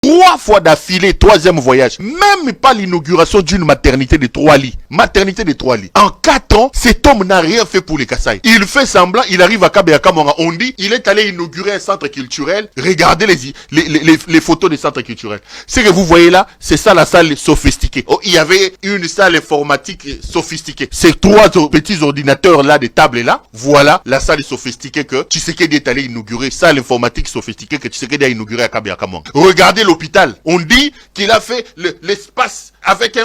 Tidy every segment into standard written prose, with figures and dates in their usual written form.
3 fois d'affilée, 3e voyage. Même pas l'inauguration d'une maternité de 3 lits. Maternité de 3 lits. En 4 ans, cet homme n'a rien fait pour les Kasaï. Il fait semblant, il arrive à Kabeyaka Monga. On dit, il est allé inaugurer un centre culturel. Regardez les photos des centres culturels. Ce que vous voyez là, c'est ça la salle sophistiquée. Oh, il y avait une salle informatique sophistiquée. Ces 3 petits ordinateurs là, des tables là, voilà la salle sophistiquée que Tshisekedi est allé inaugurer. Salle informatique sophistiquée que Tshisekedi a inauguré à Kabeyaka Monga. Regardez l'hôpital. On dit qu'il a fait l'espace avec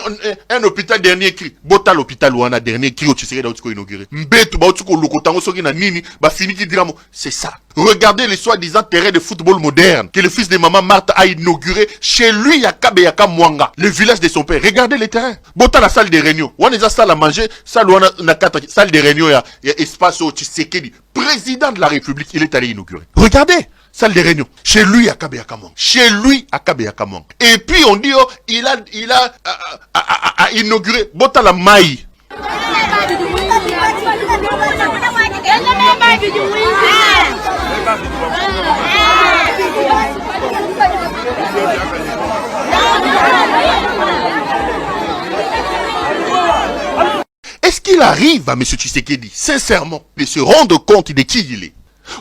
un hôpital dernier cri. Bota l'hôpital où on a dernier cri au Tshisekedi a inauguré. Mbetu ba otsuko lokotango soki na nini ba fini ki diramo. C'est ça. Regardez les soi-disant terrains de football moderne que le fils de maman Marthe a inauguré chez lui à Kabeyaka Mwanga, le village de son père. Regardez les terrains. Bota la salle de réunion. On a salle à manger, salle où on a 4 salle de réunion, il y a espace au Tshisekedi. Président de la République, il est allé inaugurer. Regardez. Salle de réunion. Chez lui à Kabeyaka Monga. Chez lui à Kabeyaka Monga. Et puis on dit, oh, il a inauguré Bota la Maï. Est-ce qu'il arrive à M. Tshisekedi, sincèrement, de se rendre compte de qui il est?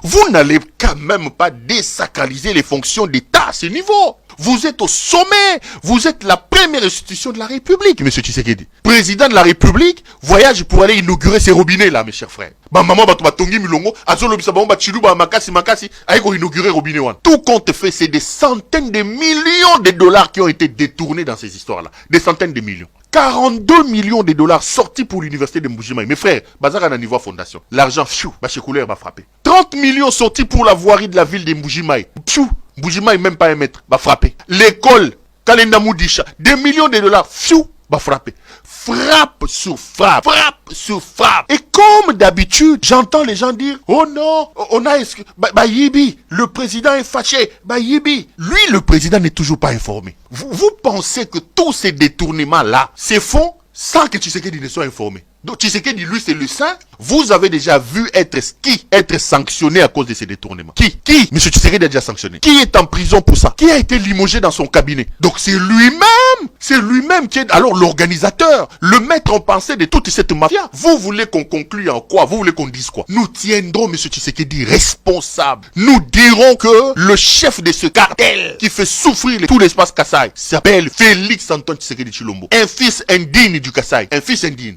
Vous n'allez quand même pas désacraliser les fonctions d'État à ce niveau. Vous êtes au sommet. Vous êtes la première institution de la République, M. Tshisekedi. Président de la République, voyage pour aller inaugurer ces robinets là, mes chers frères. Maman tongi milongo, azolobisa ba chilu ba makasi ayeko inaugurer robinet wan. Tout compte fait, c'est des centaines de millions de dollars qui ont été détournés dans ces histoires-là. Des centaines de millions. 42 millions de dollars sortis pour l'université de Mbujimaï. Mes frères, bazar à niveau fondation. L'argent, pfiou, Bachekouler va frapper. 30 millions sortis pour la voirie de la ville de Mbujimaï. Pfiou, Mbujimaï même pas un mètre, va frapper. L'école, Kalenda Moudisha, 2 millions de dollars, pfiou, va frapper. Frappe sur frappe, frappe sur frappe. Et comme d'habitude, j'entends les gens dire, oh non, on a Yibi, le président est fâché, Yibi. Lui, le président n'est toujours pas informé. Vous pensez que tous ces détournements-là se font sans que Tshisekedi ne soit informé? Donc Tshisekedi, lui, c'est le saint. Vous avez déjà vu être sanctionné à cause de ces détournements. Qui M. Tshisekedi a déjà sanctionné. Qui est en prison pour ça? Qui a été limogé dans son cabinet? Donc c'est lui-même qui est alors l'organisateur, le maître en pensée de toute cette mafia. Vous voulez qu'on conclue en quoi? Vous voulez qu'on dise quoi? Nous tiendrons M. Tshisekedi responsable. Nous dirons que le chef de ce cartel qui fait souffrir tout l'espace Kasaï s'appelle Félix Antoine Tshisekedi Tshilombo. Un fils indigne du Kasaï. Un fils indigne.